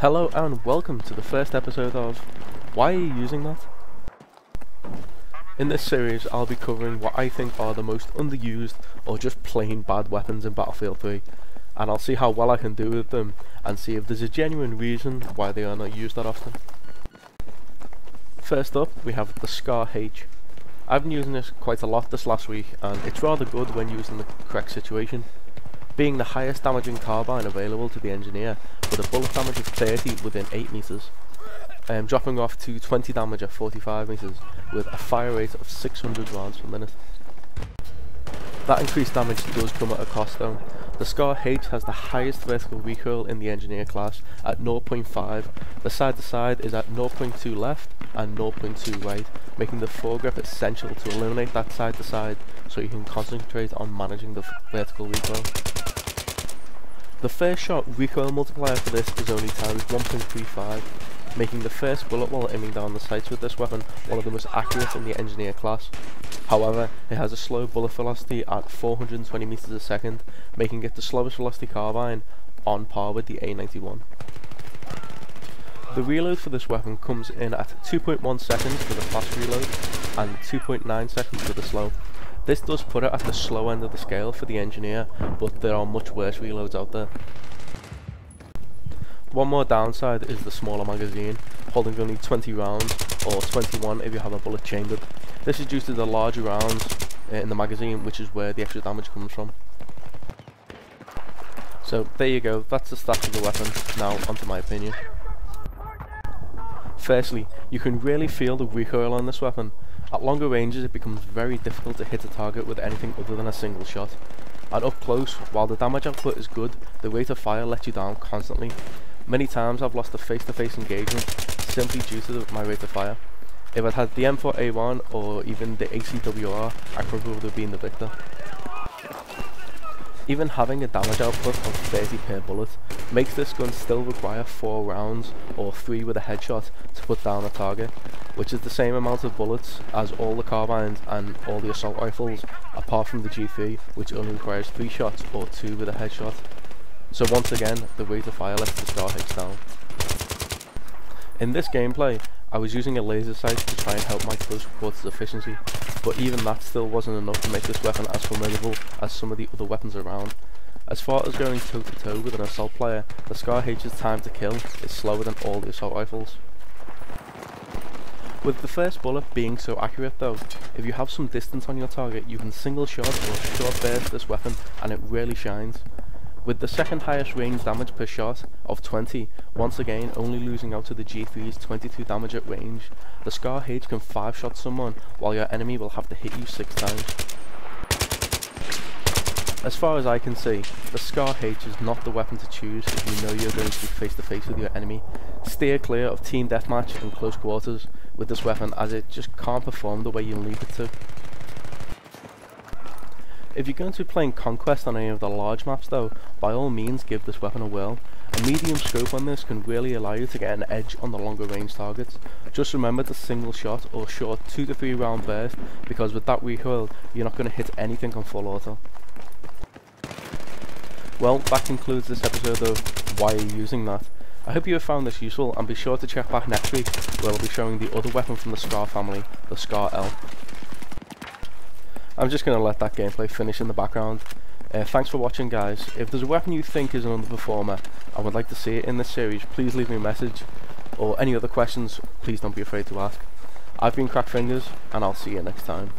Hello and welcome to the first episode of Why Are You Using That? In this series I'll be covering what I think are the most underused or just plain bad weapons in Battlefield 3, and I'll see how well I can do with them and see if there's a genuine reason why they are not used that often. First up we have the Scar H. I've been using this quite a lot this last week and it's rather good when used in the correct situation. Being the highest damaging carbine available to the engineer with a bullet damage of 30 within 8 meters, dropping off to 20 damage at 45 meters with a fire rate of 600 rounds per minute. That increased damage does come at a cost though. The Scar H has the highest vertical recoil in the engineer class at 0.5, the side to side is at 0.2 left and 0.2 right, making the foregrip essential to eliminate that side to side so you can concentrate on managing the vertical recoil. The first shot recoil multiplier for this is only times 1.35, making the first bullet while aiming down the sights with this weapon one of the most accurate in the engineer class. However, it has a slow bullet velocity at 420 meters a second, making it the slowest velocity carbine on par with the A91. The reload for this weapon comes in at 2.1 seconds for the fast reload and 2.9 seconds for the slow. This does put it at the slow end of the scale for the engineer, but there are much worse reloads out there. One more downside is the smaller magazine, holding only 20 rounds, or 21 if you have a bullet chambered. This is due to the larger rounds in the magazine, which is where the extra damage comes from. So there you go, that's the stats of the weapon. Now onto my opinion. Firstly, you can really feel the recoil on this weapon. At longer ranges it becomes very difficult to hit a target with anything other than a single shot. And up close, while the damage output is good, the rate of fire lets you down constantly. Many times I've lost a face-to-face engagement simply due to my rate of fire. If I'd had the M4A1 or even the ACWR, I probably would have been the victor. Even having a damage output of 30 per bullet makes this gun still require 4 rounds or 3 with a headshot to put down a target, which is the same amount of bullets as all the carbines and all the assault rifles apart from the G3, which only requires 3 shots or 2 with a headshot. So once again, the rate of fire lets the Scar H down. In this gameplay, I was using a laser sight to try and help my close quarters efficiency, but even that still wasn't enough to make this weapon as formidable as some of the other weapons around. As far as going toe to toe with an assault player, the Scar H's time to kill is slower than all the assault rifles. With the first bullet being so accurate though, if you have some distance on your target you can single shot or short burst this weapon and it really shines. With the second highest range damage per shot of 20, once again only losing out to the G3's 22 damage at range, the Scar H can 5-shot someone while your enemy will have to hit you 6 times. As far as I can see, the Scar H is not the weapon to choose if you know you're going to be face to face with your enemy. Steer clear of team deathmatch and close quarters with this weapon as it just can't perform the way you need it to. If you're going to be playing Conquest on any of the large maps though, by all means give this weapon a whirl. A medium scope on this can really allow you to get an edge on the longer range targets. Just remember to single shot or short 2 to 3 round burst, because with that recoil you're not going to hit anything on full auto. Well, that concludes this episode of Why Are You Using That? I hope you have found this useful and be sure to check back next week where I'll be showing the other weapon from the Scar family, the Scar L. I'm just going to let that gameplay finish in the background. Thanks for watching guys. If there's a weapon you think is an underperformer and would like to see it in this series, please leave me a message, or any other questions, please don't be afraid to ask. I've been Crackfingers and I'll see you next time.